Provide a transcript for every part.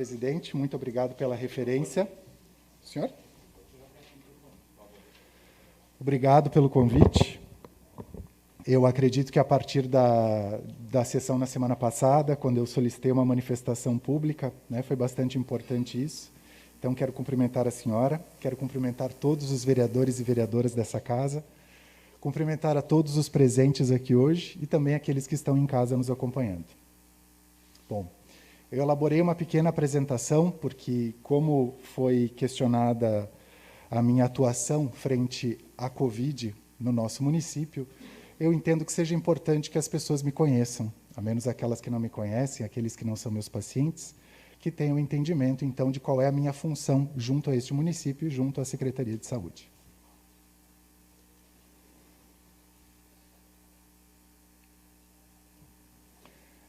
presidente. Muito obrigado pela referência. Senhor? Obrigado pelo convite. Eu acredito que a partir da sessão na semana passada, quando eu solicitei uma manifestação pública, né, foi bastante importante isso. Então, quero cumprimentar a senhora, quero cumprimentar todos os vereadores e vereadoras dessa casa, cumprimentar a todos os presentes aqui hoje e também aqueles que estão em casa nos acompanhando. Bom, eu elaborei uma pequena apresentação, porque, como foi questionada a minha atuação frente à Covid no nosso município, eu entendo que seja importante que as pessoas me conheçam, a menos aquelas que não me conhecem, aqueles que não são meus pacientes, que tenham entendimento, então, de qual é a minha função junto a este município e junto à Secretaria de Saúde.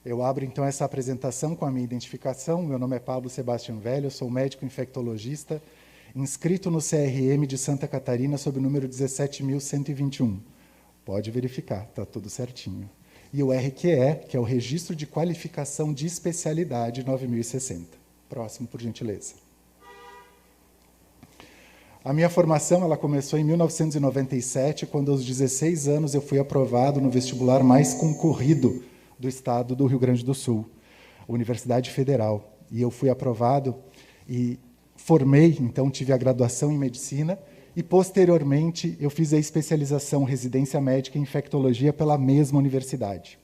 Eu abro, então, essa apresentação com a minha identificação. Meu nome é Pablo Sebastião Velho, eu sou médico infectologista, inscrito no CRM de Santa Catarina, sob o número 17.121. Pode verificar, está tudo certinho. E o RQE, que é o Registro de Qualificação de Especialidade 9060. Próximo, por gentileza. A minha formação ela começou em 1997, quando aos 16 anos eu fui aprovado no vestibular mais concorrido do estado do Rio Grande do Sul, Universidade Federal. E eu fui aprovado e formei, então tive a graduação em medicina e, posteriormente, eu fiz a especialização residência médica em infectologia pela mesma universidade.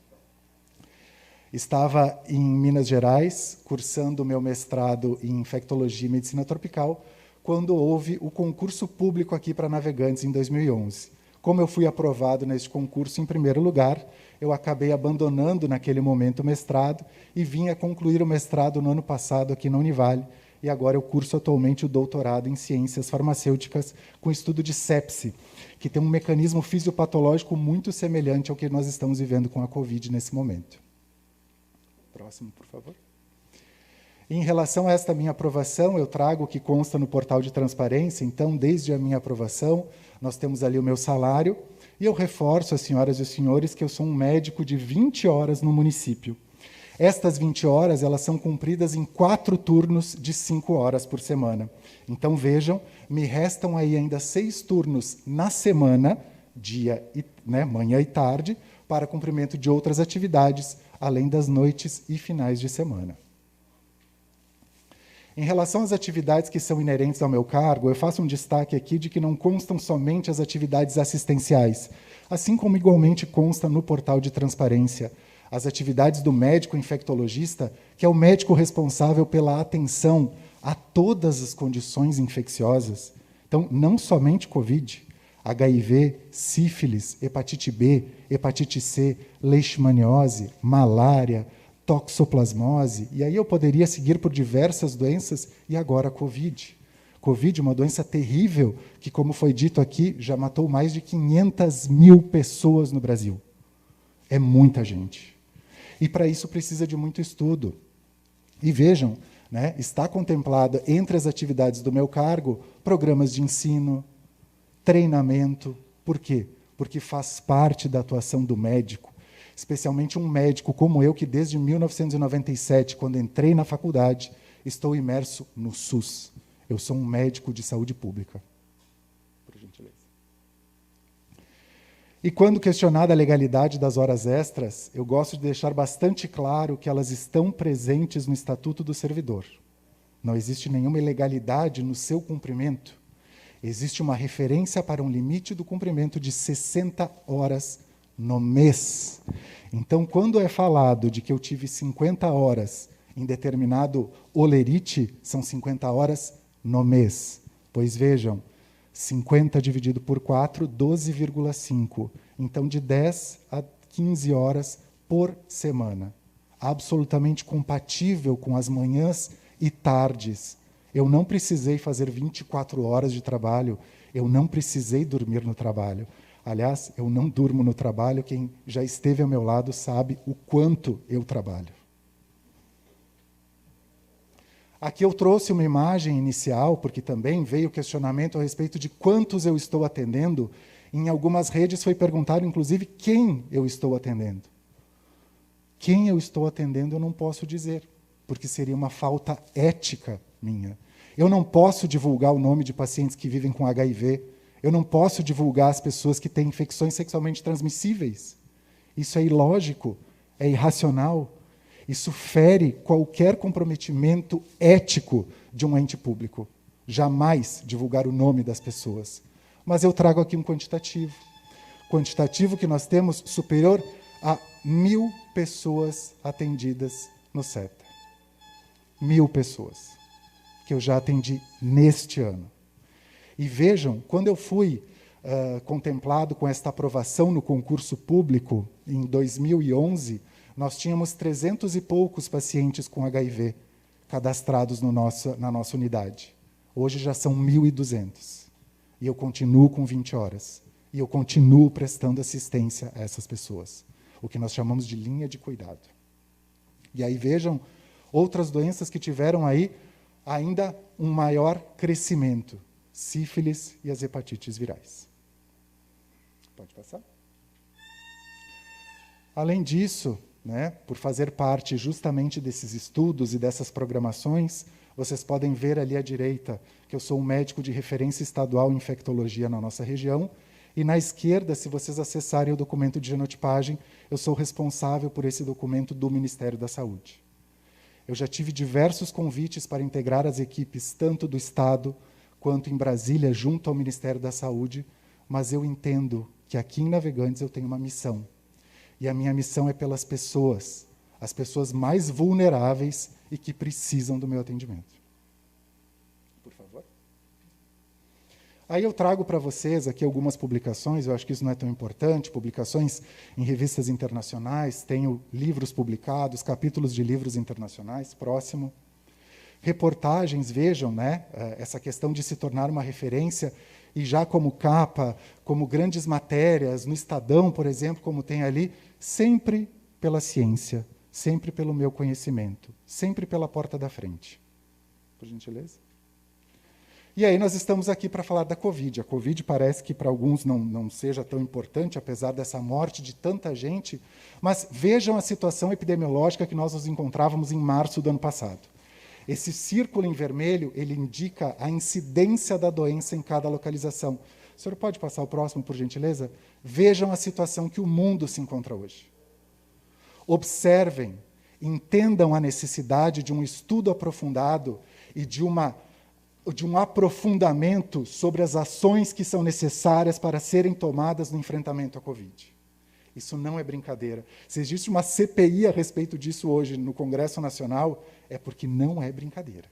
Estava em Minas Gerais, cursando o meu mestrado em infectologia e medicina tropical, quando houve o concurso público aqui para navegantes em 2011. Como eu fui aprovado neste concurso em primeiro lugar, eu acabei abandonando naquele momento o mestrado e vim a concluir o mestrado no ano passado aqui na Univale, e agora eu curso atualmente o doutorado em ciências farmacêuticas com estudo de sepse, que tem um mecanismo fisiopatológico muito semelhante ao que nós estamos vivendo com a Covid nesse momento. Próximo, por favor. Em relação a esta minha aprovação, eu trago o que consta no portal de transparência. Então, desde a minha aprovação, nós temos ali o meu salário, e eu reforço às senhoras e os senhores que eu sou um médico de 20 horas no município. Estas 20 horas elas são cumpridas em 4 turnos de 5 horas por semana. Então, vejam, me restam aí ainda 6 turnos na semana, manhã e tarde, para cumprimento de outras atividades, além das noites e finais de semana. Em relação às atividades que são inerentes ao meu cargo, eu faço um destaque aqui de que não constam somente as atividades assistenciais, assim como igualmente consta no portal de transparência as atividades do médico infectologista, que é o médico responsável pela atenção a todas as condições infecciosas. Então, não somente Covid, HIV, sífilis, hepatite B, hepatite C, leishmaniose, malária, toxoplasmose, e aí eu poderia seguir por diversas doenças, e agora Covid. Covid, uma doença terrível, que, como foi dito aqui, já matou mais de 500 mil pessoas no Brasil. É muita gente. E, para isso, precisa de muito estudo. E vejam, né, está contemplada, entre as atividades do meu cargo, programas de ensino, treinamento. Por quê? Porque faz parte da atuação do médico, especialmente um médico como eu, que desde 1997, quando entrei na faculdade, estou imerso no SUS. Eu sou um médico de saúde pública. Por gentileza. E quando questionada a legalidade das horas extras, eu gosto de deixar bastante claro que elas estão presentes no Estatuto do Servidor. Não existe nenhuma ilegalidade no seu cumprimento. Existe uma referência para um limite do cumprimento de 60 horas no mês. Então, quando é falado de que eu tive 50 horas em determinado olerite, são 50 horas no mês. Pois vejam, 50 dividido por 4, 12,5. Então, de 10 a 15 horas por semana. Absolutamente compatível com as manhãs e tardes. Eu não precisei fazer 24 horas de trabalho, eu não precisei dormir no trabalho. Aliás, eu não durmo no trabalho, quem já esteve ao meu lado sabe o quanto eu trabalho. Aqui eu trouxe uma imagem inicial, porque também veio questionamento a respeito de quantos eu estou atendendo. Em algumas redes foi perguntado, inclusive, quem eu estou atendendo. Quem eu estou atendendo eu não posso dizer, porque seria uma falta ética minha. Eu não posso divulgar o nome de pacientes que vivem com HIV. Eu não posso divulgar as pessoas que têm infecções sexualmente transmissíveis. Isso é ilógico, é irracional. Isso fere qualquer comprometimento ético de um ente público. Jamais divulgar o nome das pessoas. Mas eu trago aqui um quantitativo. Quantitativo que nós temos superior a 1.000 pessoas atendidas no CETA. 1.000 pessoas que eu já atendi neste ano. E vejam, quando eu fui contemplado com esta aprovação no concurso público, em 2011, nós tínhamos 300 e poucos pacientes com HIV cadastrados na nossa unidade. Hoje já são 1.200. E eu continuo com 20 horas. E eu continuo prestando assistência a essas pessoas. O que nós chamamos de linha de cuidado. E aí vejam outras doenças que tiveram aí ainda um maior crescimento. Sífilis e as hepatites virais. Pode passar? Além disso, né, por fazer parte justamente desses estudos e dessas programações, vocês podem ver ali à direita que eu sou um médico de referência estadual em infectologia na nossa região, e na esquerda, se vocês acessarem o documento de genotipagem, eu sou responsável por esse documento do Ministério da Saúde. Eu já tive diversos convites para integrar as equipes, tanto do Estado quanto em Brasília, junto ao Ministério da Saúde, mas eu entendo que aqui em Navegantes eu tenho uma missão. E a minha missão é pelas pessoas, as pessoas mais vulneráveis e que precisam do meu atendimento. Por favor. Aí eu trago para vocês aqui algumas publicações, eu acho que isso não é tão importante, publicações em revistas internacionais, tenho livros publicados, capítulos de livros internacionais, próximo. Reportagens, vejam, né, essa questão de se tornar uma referência, e já como capa, como grandes matérias, no Estadão, por exemplo, como tem ali, sempre pela ciência, sempre pelo meu conhecimento, sempre pela porta da frente. Por gentileza. E aí nós estamos aqui para falar da Covid. A Covid parece que para alguns não seja tão importante, apesar dessa morte de tanta gente, mas vejam a situação epidemiológica que nós nos encontrávamos em março do ano passado. Esse círculo em vermelho, ele indica a incidência da doença em cada localização. O senhor pode passar o próximo, por gentileza? Vejam a situação que o mundo se encontra hoje. Observem, entendam a necessidade de um estudo aprofundado e de um aprofundamento sobre as ações que são necessárias para serem tomadas no enfrentamento à Covid. Isso não é brincadeira. Se existe uma CPI a respeito disso hoje no Congresso Nacional, é porque não é brincadeira.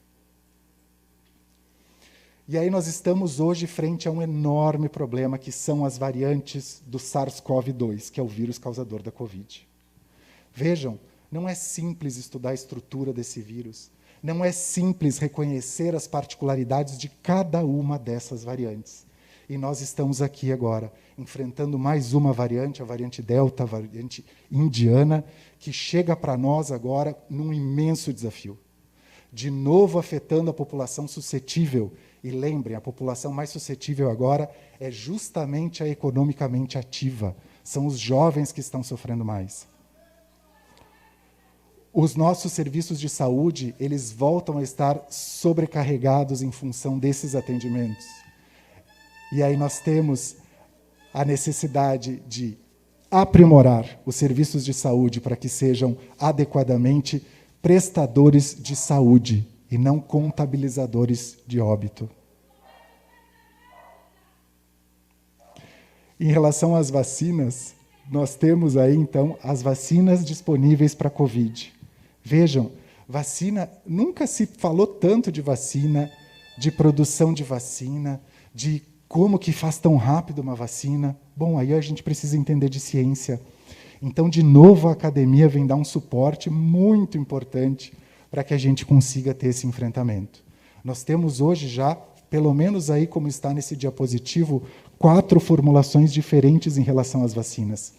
E aí nós estamos hoje frente a um enorme problema, que são as variantes do SARS-CoV-2, que é o vírus causador da Covid. Vejam, não é simples estudar a estrutura desse vírus. Não é simples reconhecer as particularidades de cada uma dessas variantes. E nós estamos aqui agora, enfrentando mais uma variante, a variante Delta, a variante indiana, que chega para nós agora num imenso desafio. De novo afetando a população suscetível. E lembrem, a população mais suscetível agora é justamente a economicamente ativa. São os jovens que estão sofrendo mais. Os nossos serviços de saúde, eles voltam a estar sobrecarregados em função desses atendimentos. E aí nós temos a necessidade de aprimorar os serviços de saúde para que sejam adequadamente prestadores de saúde e não contabilizadores de óbito. Em relação às vacinas, nós temos aí, então, as vacinas disponíveis para a Covid. Vejam, vacina, nunca se falou tanto de vacina, de produção de vacina, de como que faz tão rápido uma vacina. Bom, aí a gente precisa entender de ciência. Então, de novo, a academia vem dar um suporte muito importante para que a gente consiga ter esse enfrentamento. Nós temos hoje já, pelo menos aí como está nesse diapositivo, 4 formulações diferentes em relação às vacinas.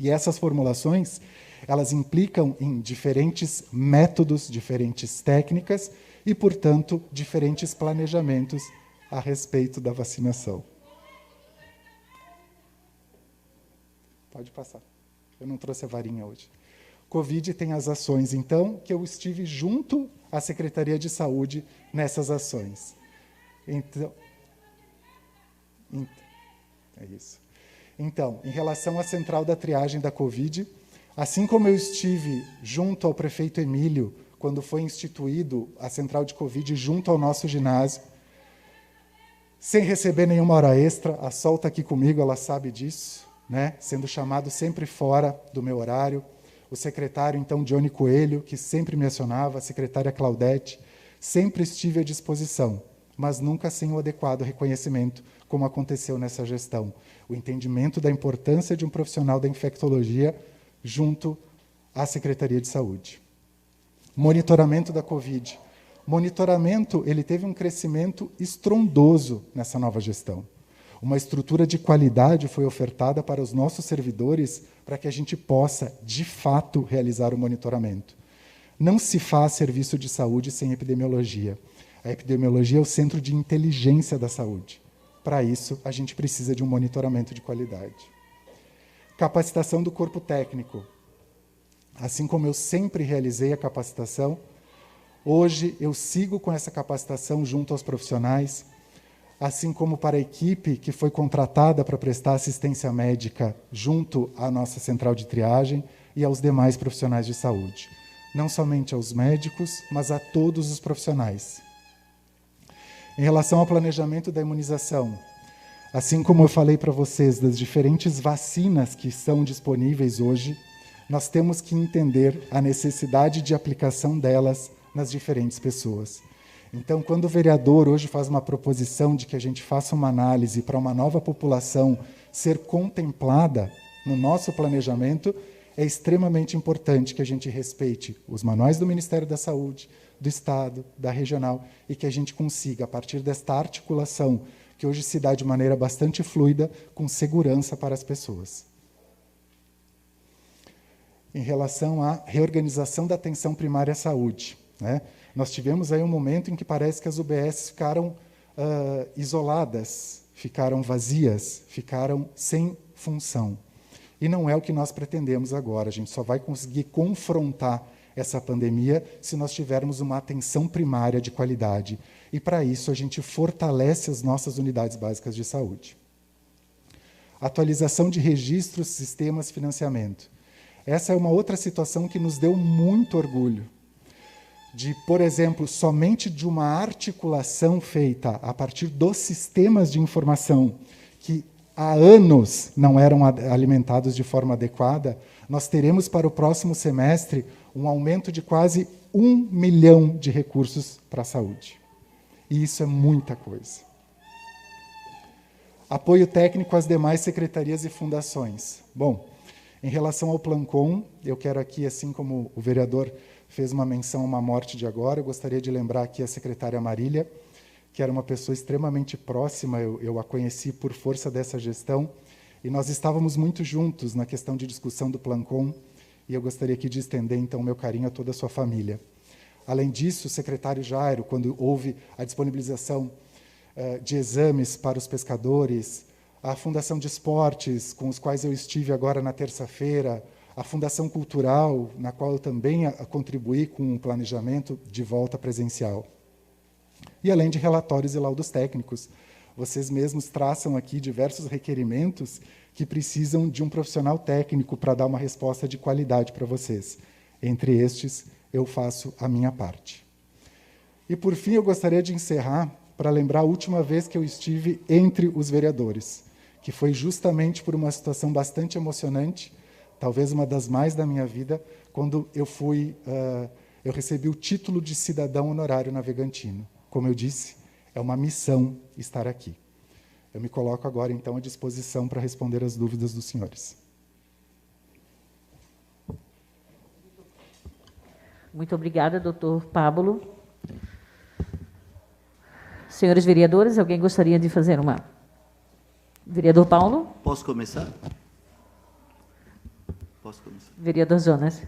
E essas formulações, elas implicam em diferentes métodos, diferentes técnicas e, portanto, diferentes planejamentos a respeito da vacinação. Pode passar. Eu não trouxe a varinha hoje. Covid tem as ações, então, que eu estive junto à Secretaria de Saúde nessas ações. Então, é isso. Então, em relação à central da triagem da Covid, assim como eu estive junto ao prefeito Emílio, quando foi instituído a central de Covid junto ao nosso ginásio, sem receber nenhuma hora extra, a Sol está aqui comigo, ela sabe disso, né? Sendo chamado sempre fora do meu horário. O secretário, então, Johnny Coelho, que sempre me acionava, a secretária Claudete, sempre estive à disposição, mas nunca sem o adequado reconhecimento, como aconteceu nessa gestão. O entendimento da importância de um profissional da infectologia junto à Secretaria de Saúde. Monitoramento da Covid. Monitoramento, ele teve um crescimento estrondoso nessa nova gestão. Uma estrutura de qualidade foi ofertada para os nossos servidores para que a gente possa, de fato, realizar o monitoramento. Não se faz serviço de saúde sem epidemiologia. A epidemiologia é o centro de inteligência da saúde. Para isso, a gente precisa de um monitoramento de qualidade. Capacitação do corpo técnico. Assim como eu sempre realizei a capacitação, hoje eu sigo com essa capacitação junto aos profissionais, assim como para a equipe que foi contratada para prestar assistência médica junto à nossa central de triagem e aos demais profissionais de saúde. Não somente aos médicos, mas a todos os profissionais. Em relação ao planejamento da imunização, assim como eu falei para vocês das diferentes vacinas que são disponíveis hoje, nós temos que entender a necessidade de aplicação delas nas diferentes pessoas. Então, quando o vereador hoje faz uma proposição de que a gente faça uma análise para uma nova população ser contemplada no nosso planejamento, é extremamente importante que a gente respeite os manuais do Ministério da Saúde, do Estado, da regional, e que a gente consiga, a partir desta articulação, que hoje se dá de maneira bastante fluida, com segurança para as pessoas. Em relação à reorganização da atenção primária à saúde, né? Nós tivemos aí um momento em que parece que as UBS ficaram isoladas, ficaram vazias, ficaram sem função. E não é o que nós pretendemos agora. A gente só vai conseguir confrontar essa pandemia se nós tivermos uma atenção primária de qualidade. E, para isso, a gente fortalece as nossas unidades básicas de saúde. Atualização de registros, sistemas, financiamento. Essa é uma outra situação que nos deu muito orgulho. De, por exemplo, somente de uma articulação feita a partir dos sistemas de informação que há anos não eram alimentados de forma adequada, nós teremos para o próximo semestre um aumento de quase 1 milhão de recursos para a saúde. E isso é muita coisa. Apoio técnico às demais secretarias e fundações. Bom, em relação ao Plancom, eu quero aqui, assim como o vereador fez uma menção a uma morte de agora, eu gostaria de lembrar aqui a secretária Marília, que era uma pessoa extremamente próxima, eu a conheci por força dessa gestão, e nós estávamos muito juntos na questão de discussão do Plancom, e eu gostaria aqui de estender, então, o meu carinho a toda a sua família. Além disso, o secretário Jairo, quando houve a disponibilização de exames para os pescadores, a Fundação de Esportes, com os quais eu estive agora na terça-feira, a Fundação Cultural, na qual eu também contribuí com o planejamento de volta presencial. E além de relatórios e laudos técnicos, vocês mesmos traçam aqui diversos requerimentos que precisam de um profissional técnico para dar uma resposta de qualidade para vocês. Entre estes, eu faço a minha parte. E, por fim, eu gostaria de encerrar para lembrar a última vez que eu estive entre os vereadores, que foi justamente por uma situação bastante emocionante, talvez uma das mais da minha vida, quando eu recebi o título de cidadão honorário navegantino. Como eu disse, é uma missão estar aqui. Eu me coloco agora, então, à disposição para responder as dúvidas dos senhores. Muito obrigada, doutor Pablo. Senhores vereadores, alguém gostaria de fazer uma... Vereador Paulo? Posso começar? Posso começar? Vereador Jonas.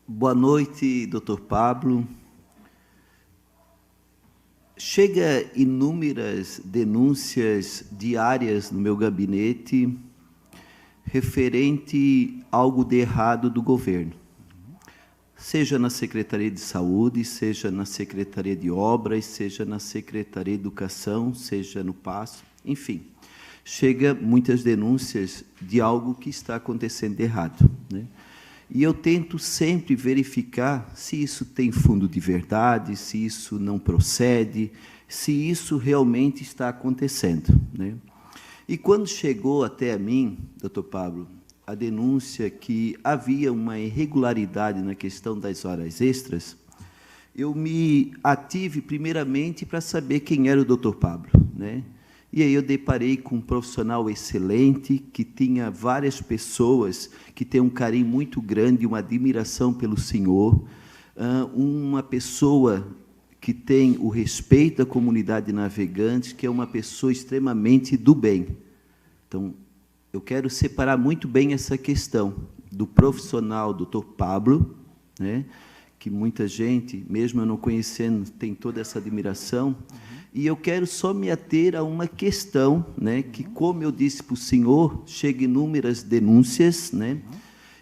Boa noite, doutor Pablo. Chega inúmeras denúncias diárias no meu gabinete referente a algo de errado do governo. Seja na Secretaria de Saúde, seja na Secretaria de Obras, seja na Secretaria de Educação, seja no PASO, enfim. Chega muitas denúncias de algo que está acontecendo de errado, né? E eu tento sempre verificar se isso tem fundo de verdade, se isso não procede, se isso realmente está acontecendo, né? E quando chegou até a mim, doutor Pablo, a denúncia que havia uma irregularidade na questão das horas extras, eu me ative primeiramente para saber quem era o doutor Pablo, né? E aí eu deparei com um profissional excelente, que tinha várias pessoas que têm um carinho muito grande, uma admiração pelo senhor, uma pessoa que tem o respeito da comunidade navegante, que é uma pessoa extremamente do bem. Então, eu quero separar muito bem essa questão do profissional doutor Pablo, né, que muita gente, mesmo eu não conhecendo, tem toda essa admiração, e eu quero só me ater a uma questão, né, que, como eu disse para o senhor, chega inúmeras denúncias, né,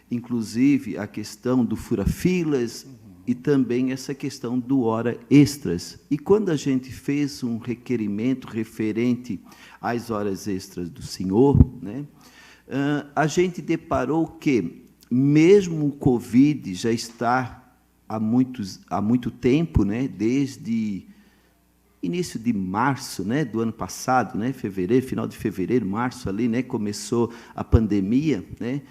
inclusive a questão do fura-filas e também essa questão do hora extras. E quando a gente fez um requerimento referente às horas extras do senhor, né, a gente deparou que, mesmo o Covid já está há muito tempo, né, desde início de março, né, do ano passado, né, fevereiro, final de fevereiro, março, ali, né, começou a pandemia, né,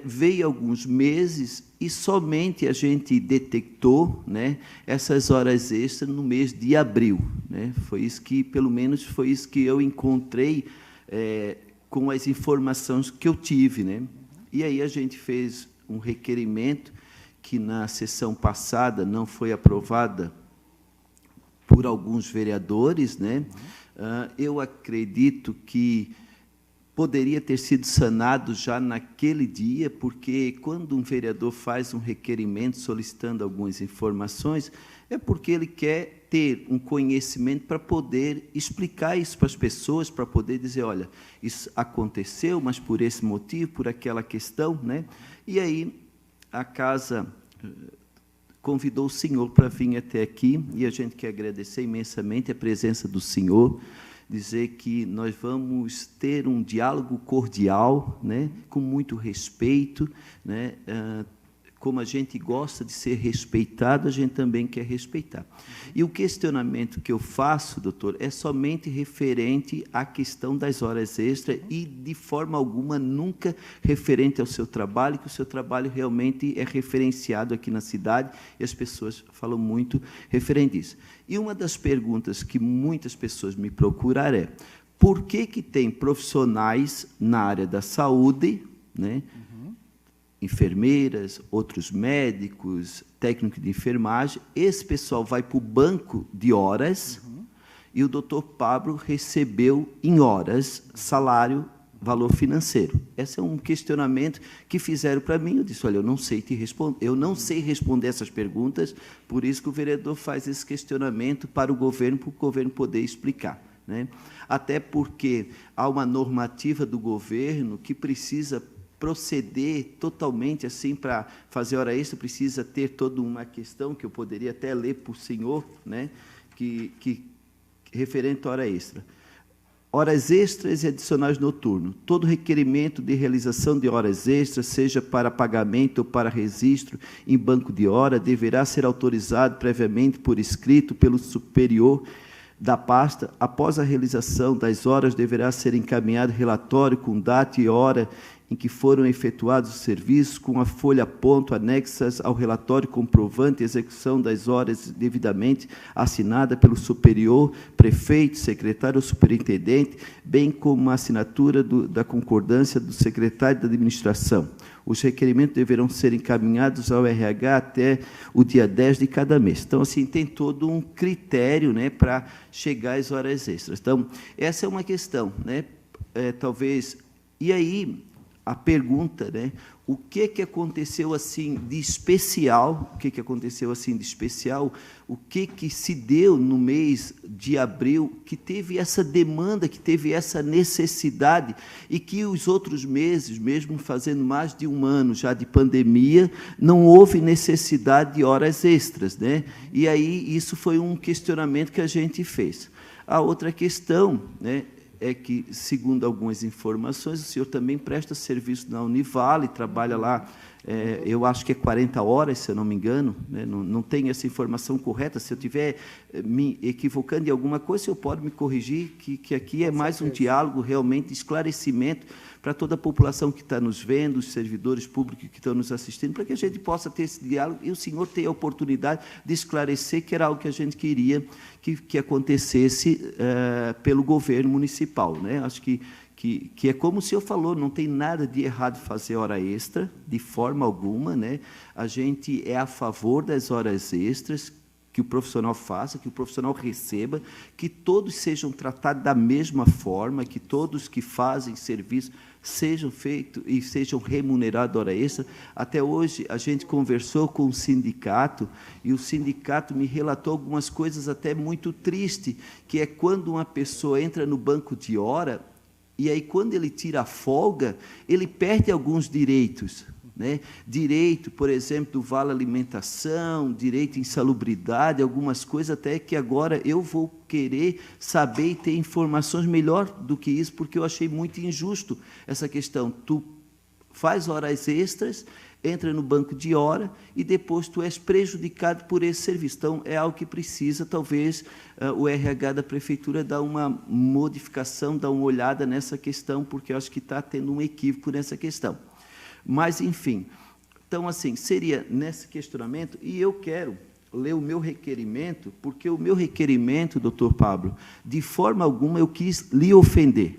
veio alguns meses e somente a gente detectou, né, essas horas extras no mês de abril, né, foi isso que, pelo menos, foi isso que eu encontrei com as informações que eu tive, né, e aí a gente fez um requerimento que na sessão passada não foi aprovada por alguns vereadores, né? Eu acredito que poderia ter sido sanado já naquele dia, porque quando um vereador faz um requerimento solicitando algumas informações, é porque ele quer ter um conhecimento para poder explicar isso para as pessoas, para poder dizer, olha, isso aconteceu, mas por esse motivo, por aquela questão, né? E aí a casa convidou o senhor para vir até aqui, e a gente quer agradecer imensamente a presença do senhor, dizer que nós vamos ter um diálogo cordial, né, com muito respeito, né, como a gente gosta de ser respeitado, a gente também quer respeitar. E o questionamento que eu faço, doutor, é somente referente à questão das horas extras e, de forma alguma, nunca referente ao seu trabalho, que o seu trabalho realmente é referenciado aqui na cidade e as pessoas falam muito referente a isso. E uma das perguntas que muitas pessoas me procuraram é: por que tem profissionais na área da saúde, né, enfermeiras, outros médicos, técnicos de enfermagem, esse pessoal vai para o banco de horas e o doutor Pablo recebeu em horas salário, valor financeiro? Esse é um questionamento que fizeram para mim. Eu disse, olha, eu não sei te responder, eu não sei responder essas perguntas, por isso que o vereador faz esse questionamento para o governo poder explicar, né? Até porque há uma normativa do governo que precisa proceder totalmente assim para fazer hora extra, precisa ter toda uma questão que eu poderia até ler para o senhor, né, que referente à hora extra. Horas extras e adicionais noturnos. Todo requerimento de realização de horas extras, seja para pagamento ou para registro em banco de hora, deverá ser autorizado previamente por escrito pelo superior da pasta. Após a realização das horas, deverá ser encaminhado relatório com data e hora em que foram efetuados os serviços, com a folha ponto anexas ao relatório comprovante a execução das horas devidamente assinada pelo superior, prefeito, secretário ou superintendente, bem como a assinatura da concordância do secretário da administração. Os requerimentos deverão ser encaminhados ao RH até o dia 10 de cada mês. Então, assim, tem todo um critério, né, para chegar às horas extras. Então, essa é uma questão, né, talvez... E aí, a pergunta, né? O que aconteceu assim de especial? O que aconteceu assim de especial? O que se deu no mês de abril que teve essa demanda, que teve essa necessidade e que os outros meses, mesmo fazendo mais de um ano já de pandemia, não houve necessidade de horas extras, né? E aí isso foi um questionamento que a gente fez. A outra questão, né, é que, segundo algumas informações, o senhor também presta serviço na Univale, trabalha lá, eu acho que é 40 horas, se eu não me engano, né? Não tenho essa informação correta. Se eu estiver me equivocando em alguma coisa, o senhor pode me corrigir, que aqui é mais um diálogo, realmente, de esclarecimento para toda a população que está nos vendo, os servidores públicos que estão nos assistindo, para que a gente possa ter esse diálogo e o senhor ter a oportunidade de esclarecer, que era algo que a gente queria que acontecesse pelo governo municipal, né? Acho que é como o senhor falou, não tem nada de errado fazer hora extra, de forma alguma, né? A gente é a favor das horas extras, que o profissional faça, que o profissional receba, que todos sejam tratados da mesma forma, que todos que fazem serviço sejam feitos e sejam remunerados hora extra. Até hoje, a gente conversou com o sindicato, e o sindicato me relatou algumas coisas até muito tristes, que é quando uma pessoa entra no banco de hora, e aí, quando ele tira a folga, ele perde alguns direitos, né? Direito, por exemplo, do vale alimentação, direito em insalubridade, algumas coisas até que agora eu vou querer saber e ter informações melhor do que isso, porque eu achei muito injusto essa questão. Tu faz horas extras, entra no banco de hora e depois tu és prejudicado por esse serviço. Então, é algo que precisa, talvez, o RH da Prefeitura dar uma modificação, dar uma olhada nessa questão, porque eu acho que está tendo um equívoco nessa questão. Mas, enfim, então, assim, seria nesse questionamento, e eu quero ler o meu requerimento, porque o meu requerimento, doutor Pablo, de forma alguma eu quis lhe ofender.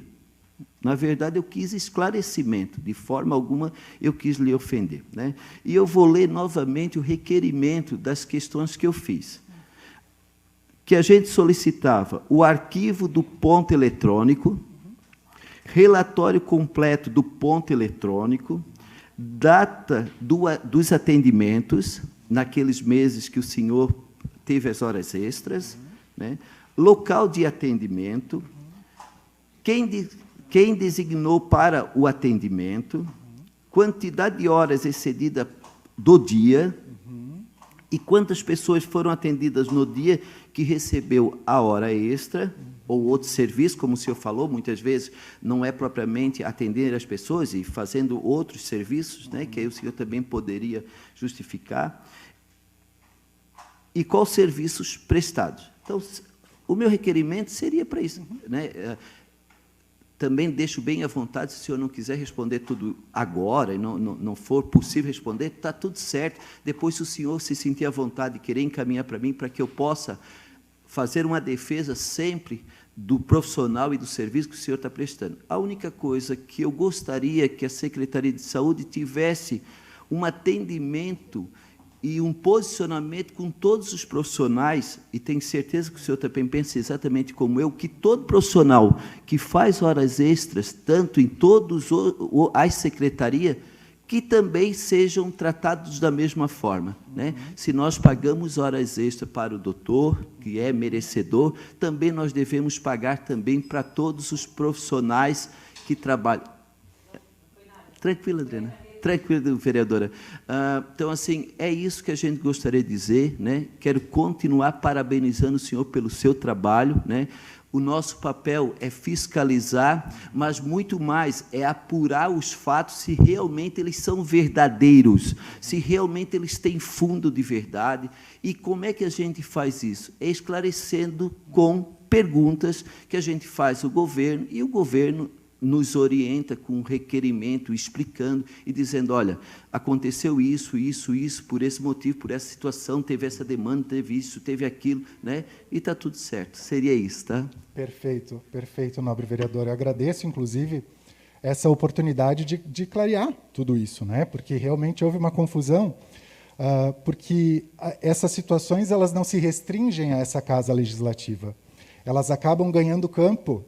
Na verdade, eu quis esclarecimento, de forma alguma eu quis lhe ofender, né? E eu vou ler novamente o requerimento das questões que eu fiz. Que a gente solicitava o arquivo do ponto eletrônico, relatório completo do ponto eletrônico, data dos atendimentos, naqueles meses que o senhor teve as horas extras, né? Local de atendimento, quem designou para o atendimento, quantidade de horas excedida do dia e quantas pessoas foram atendidas no dia que recebeu a hora extra ou outro serviço, como o senhor falou, muitas vezes não é propriamente atender as pessoas e fazendo outros serviços, né, que aí o senhor também poderia justificar, e quais serviços prestados. Então, o meu requerimento seria para isso, né? Também deixo bem à vontade, se o senhor não quiser responder tudo agora, e não for possível responder, está tudo certo. Depois, se o senhor se sentir à vontade de querer encaminhar para mim, para que eu possa fazer uma defesa sempre do profissional e do serviço que o senhor está prestando. A única coisa que eu gostaria que a Secretaria de Saúde tivesse um atendimento e um posicionamento com todos os profissionais, e tenho certeza que o senhor também pensa exatamente como eu, que todo profissional que faz horas extras, tanto em todas as secretarias, que também sejam tratados da mesma forma, né? Se nós pagamos horas extras para o doutor, que é merecedor, também nós devemos pagar também para todos os profissionais que trabalham. Tranquilo, Adriana. Tranquilo, vereadora. Então, assim, é isso que a gente gostaria de dizer, né? Quero continuar parabenizando o senhor pelo seu trabalho, né? O nosso papel é fiscalizar, mas muito mais é apurar os fatos se realmente eles são verdadeiros, se realmente eles têm fundo de verdade. E como é que a gente faz isso? É esclarecendo com perguntas que a gente faz ao governo, e o governo nos orienta com um requerimento, explicando e dizendo, olha, aconteceu isso, por esse motivo, por essa situação, teve essa demanda, teve isso, teve aquilo, né? E está tudo certo. Seria isso, tá? Perfeito, perfeito, nobre vereador. Eu agradeço, inclusive, essa oportunidade de clarear tudo isso, né? Porque realmente houve uma confusão, porque essas situações elas não se restringem a essa casa legislativa. Elas acabam ganhando campo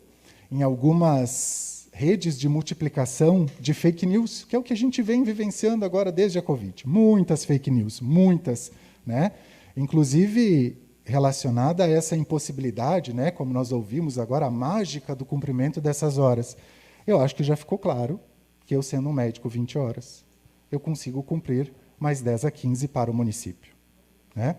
em algumas redes de multiplicação de fake news, que é o que a gente vem vivenciando agora desde a Covid. Muitas fake news, muitas, né? Inclusive relacionada a essa impossibilidade, né, como nós ouvimos agora, a mágica do cumprimento dessas horas. Eu acho que já ficou claro que eu, sendo um médico 20 horas, eu consigo cumprir mais 10 a 15 para o município, né?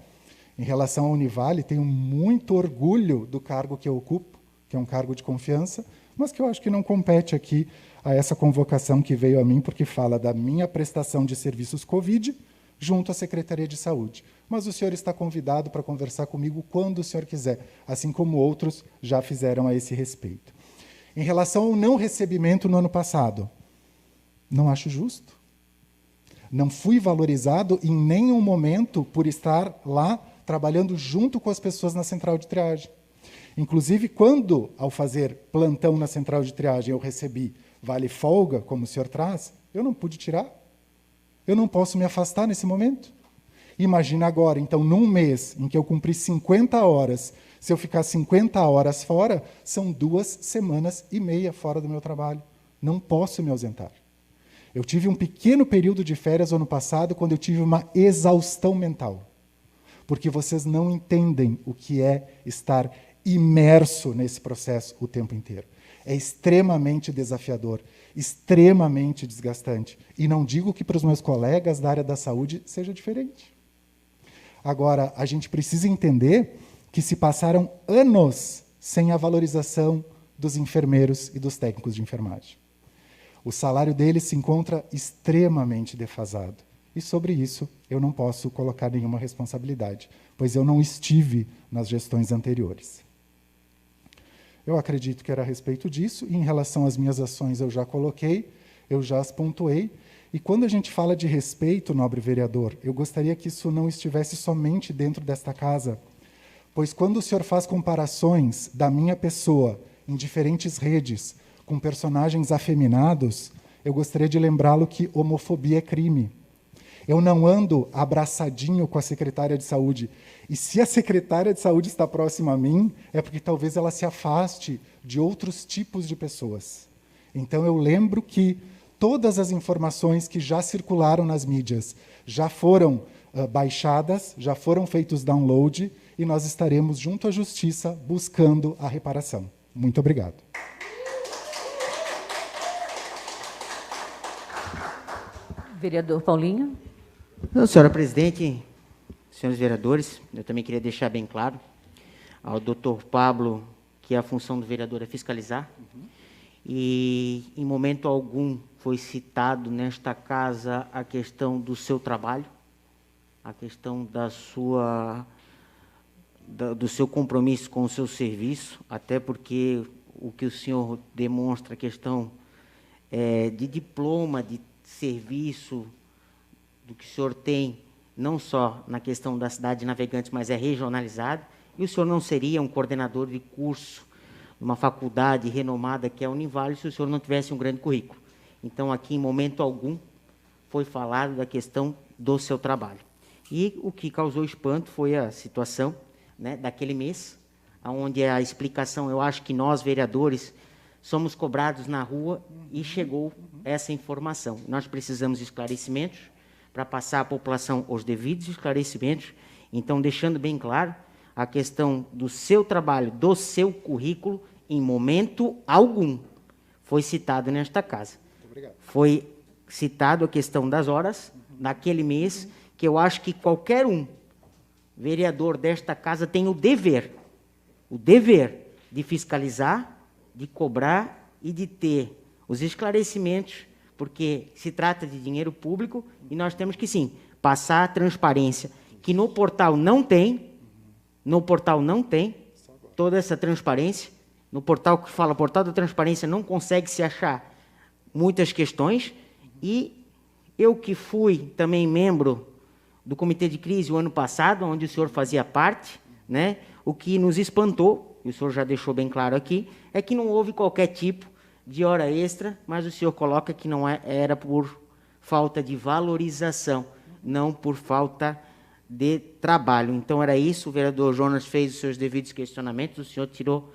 Em relação à Univale, tenho muito orgulho do cargo que eu ocupo, que é um cargo de confiança, mas que eu acho que não compete aqui a essa convocação que veio a mim, porque fala da minha prestação de serviços Covid junto à Secretaria de Saúde. Mas o senhor está convidado para conversar comigo quando o senhor quiser, assim como outros já fizeram a esse respeito. Em relação ao não recebimento no ano passado, não acho justo. Não fui valorizado em nenhum momento por estar lá trabalhando junto com as pessoas na central de triagem. Inclusive, quando, ao fazer plantão na central de triagem, eu recebi vale folga, como o senhor traz, eu não pude tirar. Eu não posso me afastar nesse momento. Imagina agora, então, num mês em que eu cumpri 50 horas, se eu ficar 50 horas fora, são 2 semanas e meia fora do meu trabalho. Não posso me ausentar. Eu tive um pequeno período de férias ano passado, quando eu tive uma exaustão mental. Porque vocês não entendem o que é estar imerso nesse processo o tempo inteiro. É extremamente desafiador, extremamente desgastante. E não digo que para os meus colegas da área da saúde seja diferente. Agora, a gente precisa entender que se passaram anos sem a valorização dos enfermeiros e dos técnicos de enfermagem. O salário deles se encontra extremamente defasado. E sobre isso eu não posso colocar nenhuma responsabilidade, pois eu não estive nas gestões anteriores. Eu acredito que era a respeito disso, e em relação às minhas ações eu já coloquei, eu já as pontuei, e quando a gente fala de respeito, nobre vereador, eu gostaria que isso não estivesse somente dentro desta casa, pois quando o senhor faz comparações da minha pessoa em diferentes redes com personagens afeminados, eu gostaria de lembrá-lo que homofobia é crime. Eu não ando abraçadinho com a secretária de saúde. E se a secretária de saúde está próxima a mim, é porque talvez ela se afaste de outros tipos de pessoas. Então eu lembro que todas as informações que já circularam nas mídias já foram baixadas, já foram feitos download, e nós estaremos junto à Justiça buscando a reparação. Muito obrigado. Vereador Paulinho. Não, senhora presidente, senhores vereadores, eu também queria deixar bem claro ao doutor Pablo que a função do vereador é fiscalizar, e em momento algum foi citado nesta casa a questão do seu trabalho, a questão do seu compromisso com o seu serviço, até porque o que o senhor demonstra, a questão de diploma, de serviço, do que o senhor tem, não só na questão da cidade de Navegantes, mas é regionalizado, e o senhor não seria um coordenador de curso numa faculdade renomada que é a Univale se o senhor não tivesse um grande currículo. Então, aqui, em momento algum, foi falado da questão do seu trabalho. E o que causou espanto foi a situação, né, daquele mês, onde a explicação, eu acho que nós, vereadores, somos cobrados na rua e chegou essa informação. Nós precisamos de esclarecimentos para passar à população os devidos esclarecimentos. Então, deixando bem claro, a questão do seu trabalho, do seu currículo, em momento algum, foi citado nesta casa. Muito obrigado. Foi citado a questão das horas, naquele mês, que eu acho que qualquer vereador desta casa tem o dever de fiscalizar, de cobrar e de ter os esclarecimentos, porque se trata de dinheiro público e nós temos que, sim, passar a transparência, que no portal não tem toda essa transparência. No portal que fala, portal da transparência, não consegue se achar muitas questões. E eu que fui também membro do Comitê de Crise o ano passado, onde o senhor fazia parte, né, o que nos espantou, e o senhor já deixou bem claro aqui, é que não houve qualquer tipo de hora extra, mas o senhor coloca que não era por falta de valorização, não por falta de trabalho. Então, era isso, o vereador Jonas fez os seus devidos questionamentos, o senhor tirou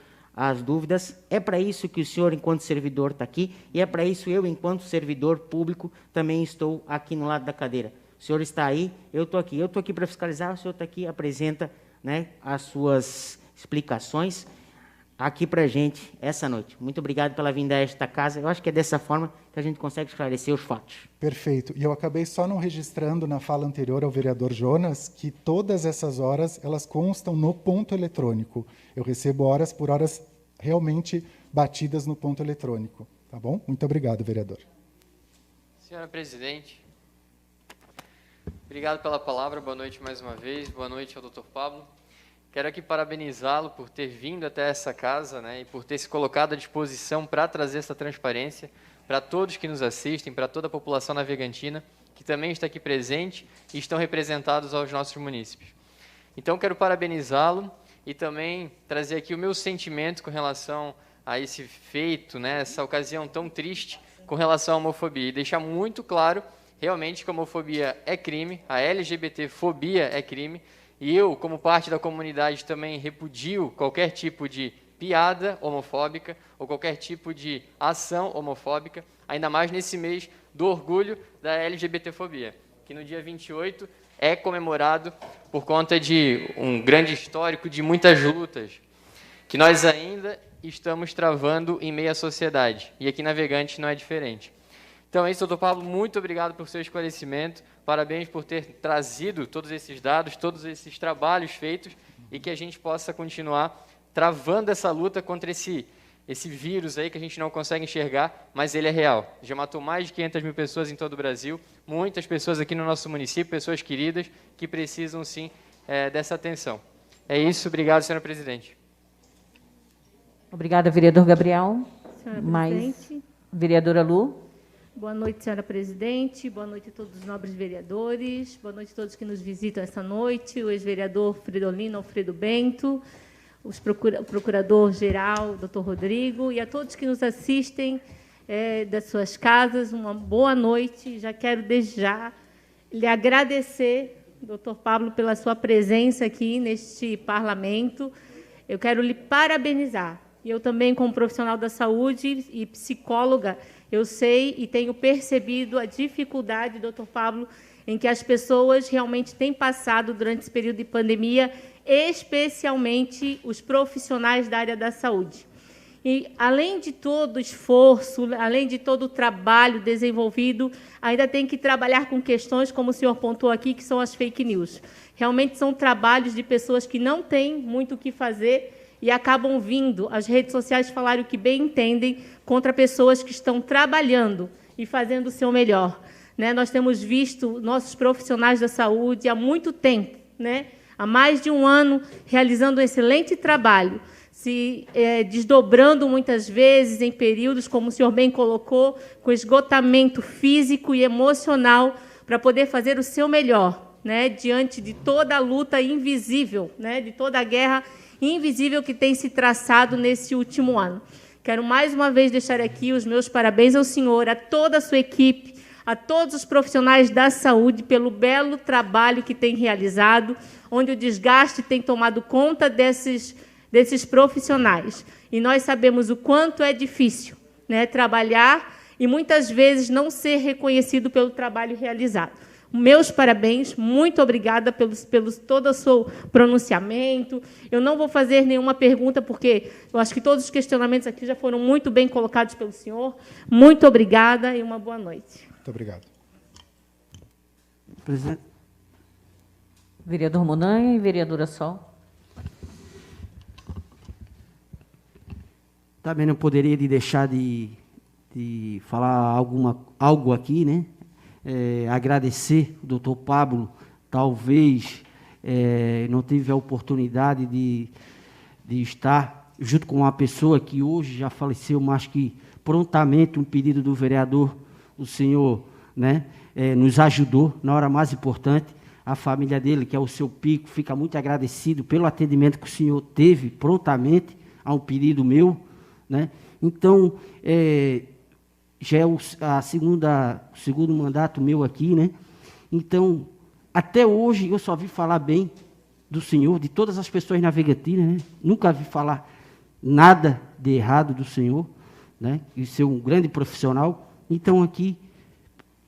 as dúvidas. É para isso que o senhor, enquanto servidor, está aqui, e é para isso eu, enquanto servidor público, também estou aqui no lado da cadeira. O senhor está aí, eu estou aqui. Eu estou aqui para fiscalizar, o senhor está aqui, apresenta, né, as suas explicações aqui para a gente essa noite. Muito obrigado pela vinda a esta casa. Eu acho que é dessa forma que a gente consegue esclarecer os fatos. Perfeito. E eu acabei só não registrando na fala anterior ao vereador Jonas que todas essas horas, elas constam no ponto eletrônico. Eu recebo horas por horas realmente batidas no ponto eletrônico. Tá bom? Muito obrigado, vereador. Senhora presidente, obrigado pela palavra. Boa noite mais uma vez. Boa noite ao Dr. Pablo. Quero aqui parabenizá-lo por ter vindo até essa casa, né, e por ter se colocado à disposição para trazer essa transparência para todos que nos assistem, para toda a população navegantina, que também está aqui presente e estão representados aos nossos munícipes. Então, quero parabenizá-lo e também trazer aqui o meu sentimento com relação a esse feito, né, essa ocasião tão triste com relação à homofobia, e deixar muito claro, realmente, que a homofobia é crime, a LGBTfobia é crime, e eu, como parte da comunidade, também repudio qualquer tipo de piada homofóbica ou qualquer tipo de ação homofóbica, ainda mais nesse mês do orgulho da LGBTfobia, que no dia 28 é comemorado por conta de um grande histórico de muitas lutas, que nós ainda estamos travando em meio à sociedade, e aqui Navegantes não é diferente. Então é isso, doutor Pablo, muito obrigado por seu esclarecimento, parabéns por ter trazido todos esses dados, todos esses trabalhos feitos, e que a gente possa continuar travando essa luta contra esse vírus aí que a gente não consegue enxergar, mas ele é real. Já matou mais de 500 mil pessoas em todo o Brasil, muitas pessoas aqui no nosso município, pessoas queridas, que precisam sim dessa atenção. É isso, obrigado, senhora presidente. Obrigada, vereador Gabriel. Senhora Mais presidente. vereadora Lu. Boa noite, senhora presidente. Boa noite a todos os nobres vereadores. Boa noite a todos que nos visitam esta noite. O ex-vereador Fridolino Alfredo Bento, o procurador-geral, doutor Rodrigo, e a todos que nos assistem das suas casas, uma boa noite. Já quero, desde já, lhe agradecer, doutor Pablo, pela sua presença aqui neste parlamento. Eu quero lhe parabenizar. Eu também, como profissional da saúde e psicóloga, eu sei e tenho percebido a dificuldade, doutor Pablo, em que as pessoas realmente têm passado durante esse período de pandemia, especialmente os profissionais da área da saúde. E, além de todo o esforço, além de todo o trabalho desenvolvido, ainda tem que trabalhar com questões, como o senhor pontuou aqui, que são as fake news. Realmente são trabalhos de pessoas que não têm muito o que fazer e acabam vindo às redes sociais falar o que bem entendem contra pessoas que estão trabalhando e fazendo o seu melhor. Né? Nós temos visto nossos profissionais da saúde há muito tempo, né? Há mais de um ano, realizando um excelente trabalho, se desdobrando muitas vezes em períodos, como o senhor bem colocou, com esgotamento físico e emocional, para poder fazer o seu melhor, né? Diante de toda a luta invisível, né? De toda a guerra invisível que tem se traçado nesse último ano. Quero mais uma vez deixar aqui os meus parabéns ao senhor, a toda a sua equipe, a todos os profissionais da saúde pelo belo trabalho que tem realizado, onde o desgaste tem tomado conta desses profissionais. E nós sabemos o quanto é difícil, né, trabalhar e muitas vezes não ser reconhecido pelo trabalho realizado. Meus parabéns, muito obrigada pelo todo o seu pronunciamento. Eu não vou fazer nenhuma pergunta, porque eu acho que todos os questionamentos aqui já foram muito bem colocados pelo senhor. Muito obrigada e uma boa noite. Muito obrigado. Presidente. Vereador Monanha e vereadora Sol. Também não poderia deixar de falar algo aqui, né? Agradecer o doutor Pablo, talvez não tive a oportunidade de estar junto com uma pessoa que hoje já faleceu, mas que prontamente um pedido do vereador, o senhor, né, nos ajudou na hora mais importante. A família dele, que é o seu Pico, fica muito agradecido pelo atendimento que o senhor teve prontamente a um pedido meu, né? Então, já é o segundo mandato meu aqui, né? Então, até hoje eu só vi falar bem do senhor, de todas as pessoas navegantinas, né? Nunca vi falar nada de errado do senhor, né? E ser um grande profissional. Então, aqui,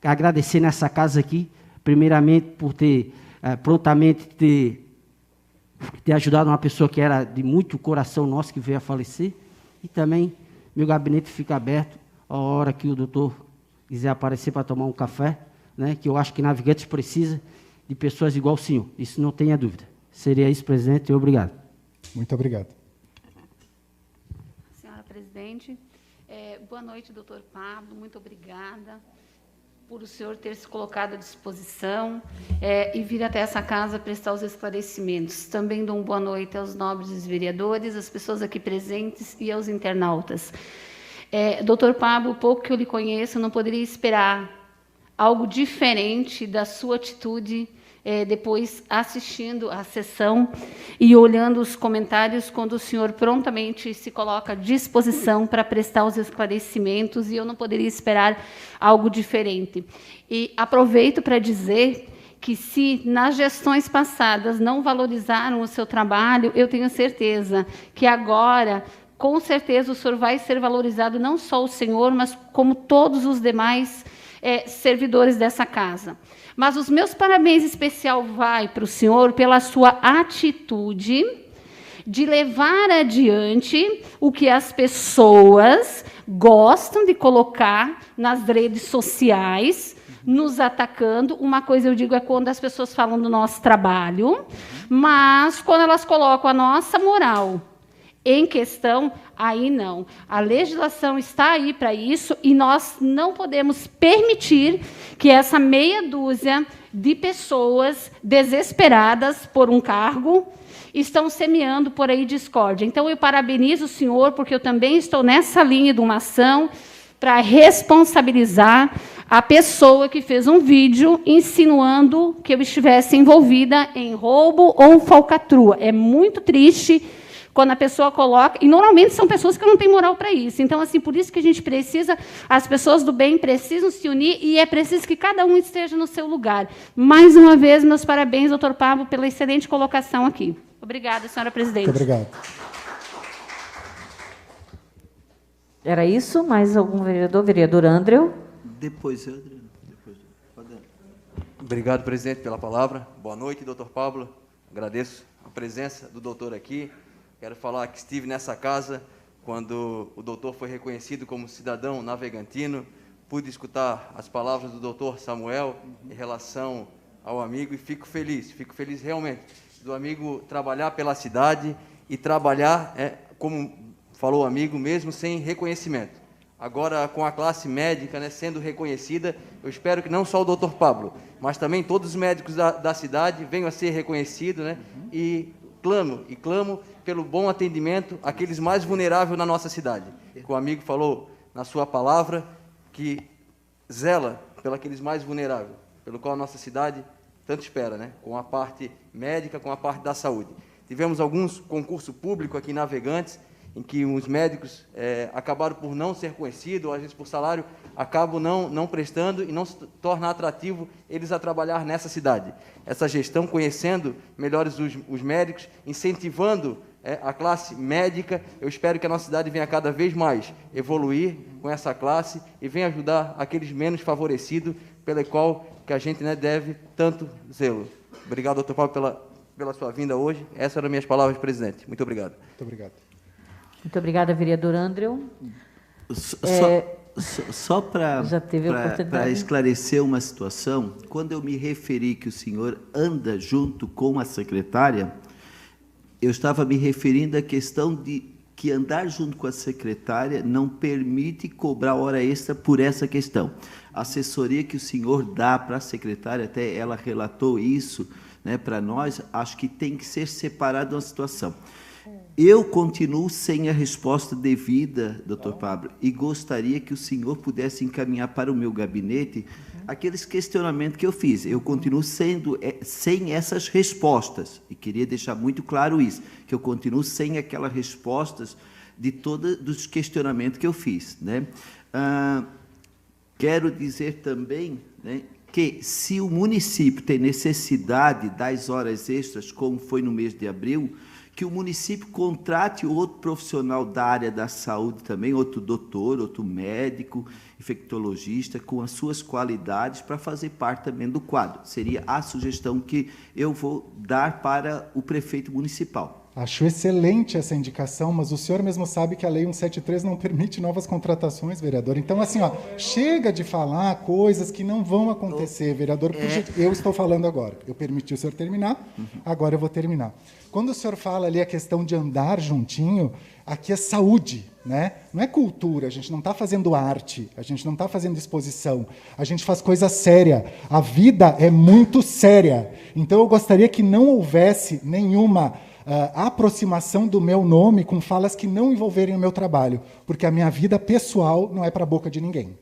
agradecer nessa casa aqui, primeiramente por ter, prontamente ter ajudado uma pessoa que era de muito coração nosso, que veio a falecer, e também meu gabinete fica aberto a hora que o doutor quiser aparecer para tomar um café, né? Que eu acho que Navegantes precisa de pessoas igual o senhor, isso não tenha dúvida. Seria isso, presidente, e obrigado. Muito obrigado. Senhora presidente, boa noite, doutor Pablo, muito obrigada por o senhor ter se colocado à disposição e vir até essa casa prestar os esclarecimentos. Também dou uma boa noite aos nobres vereadores, às pessoas aqui presentes e aos internautas. Doutor Pablo, o pouco que eu lhe conheço, eu não poderia esperar algo diferente da sua atitude depois assistindo à sessão e olhando os comentários, quando o senhor prontamente se coloca à disposição para prestar os esclarecimentos, e eu não poderia esperar algo diferente. E aproveito para dizer que, se nas gestões passadas não valorizaram o seu trabalho, eu tenho certeza que agora, com certeza, o senhor vai ser valorizado, não só o senhor, mas como todos os demais servidores dessa casa. Mas os meus parabéns especial vai para o senhor pela sua atitude de levar adiante o que as pessoas gostam de colocar nas redes sociais, nos atacando. Uma coisa eu digo é quando as pessoas falam do nosso trabalho, mas quando elas colocam a nossa moral em questão, aí não. A legislação está aí para isso, e nós não podemos permitir que essa meia dúzia de pessoas desesperadas por um cargo estão semeando por aí discórdia. Então, eu parabenizo o senhor, porque eu também estou nessa linha de uma ação para responsabilizar a pessoa que fez um vídeo insinuando que eu estivesse envolvida em roubo ou falcatrua. É muito triste quando a pessoa coloca, e normalmente são pessoas que não têm moral para isso. Então, assim, por isso que a gente precisa, as pessoas do bem precisam se unir, e é preciso que cada um esteja no seu lugar. Mais uma vez, meus parabéns, doutor Pablo, pela excelente colocação aqui. Obrigada, senhora presidente. Muito obrigado. Era isso? Mais algum vereador? Vereador Andreu? Depois, Adriano. Obrigado, presidente, pela palavra. Boa noite, doutor Pablo. Agradeço a presença do doutor aqui. Quero falar que estive nessa casa quando o doutor foi reconhecido como cidadão navegantino. Pude escutar as palavras do doutor Samuel em relação ao amigo, e fico feliz realmente do amigo trabalhar pela cidade e trabalhar, como falou o amigo, mesmo sem reconhecimento. Agora, com a classe médica, né, sendo reconhecida, eu espero que não só o doutor Pablo, mas também todos os médicos da cidade venham a ser reconhecidos, né, e clamo pelo bom atendimento àqueles mais vulneráveis na nossa cidade. O amigo falou na sua palavra que zela pelos mais vulneráveis, pelo qual a nossa cidade tanto espera, né, com a parte médica, com a parte da saúde. Tivemos alguns concursos públicos aqui em Navegantes, em que os médicos acabaram por não ser conhecidos, ou às vezes por salário, acabam não prestando, e não se torna atrativo eles a trabalhar nessa cidade. Essa gestão, conhecendo melhores os médicos, incentivando a classe médica, eu espero que a nossa cidade venha cada vez mais evoluir com essa classe e venha ajudar aqueles menos favorecidos, pela qual que a gente, né, deve tanto zelo. Obrigado, doutor Paulo, pela sua vinda hoje. Essas eram minhas palavras, presidente. Muito obrigado. Muito obrigado. Muito obrigada, vereador Andreu. Só para esclarecer uma situação, quando eu me referi que o senhor anda junto com a secretária, eu estava me referindo à questão de que andar junto com a secretária não permite cobrar hora extra por essa questão. A assessoria que o senhor dá para a secretária, até ela relatou isso, né, para nós, acho que tem que ser separado uma situação. Eu continuo sem a resposta devida, doutor Pablo, e gostaria que o senhor pudesse encaminhar para o meu gabinete aqueles questionamentos que eu fiz. Eu continuo sem essas respostas, e queria deixar muito claro isso, que eu continuo sem aquelas respostas de todos os questionamentos que eu fiz, né? Quero dizer também, né, que se o município tem necessidade das horas extras, como foi no mês de abril, que o município contrate outro profissional da área da saúde também, outro doutor, outro médico, infectologista, com as suas qualidades, para fazer parte também do quadro. Seria a sugestão que eu vou dar para o prefeito municipal. Acho excelente essa indicação, mas o senhor mesmo sabe que a Lei 173 não permite novas contratações, vereador. Então, assim, chega de falar coisas que não vão acontecer, vereador. Eu estou falando agora. Eu permiti o senhor terminar, agora eu vou terminar. Quando o senhor fala ali a questão de andar juntinho, aqui é saúde, né? Não é cultura, a gente não está fazendo arte, a gente não está fazendo exposição, a gente faz coisa séria. A vida é muito séria. Então, eu gostaria que não houvesse nenhuma aproximação do meu nome com falas que não envolverem o meu trabalho, porque a minha vida pessoal não é para a boca de ninguém.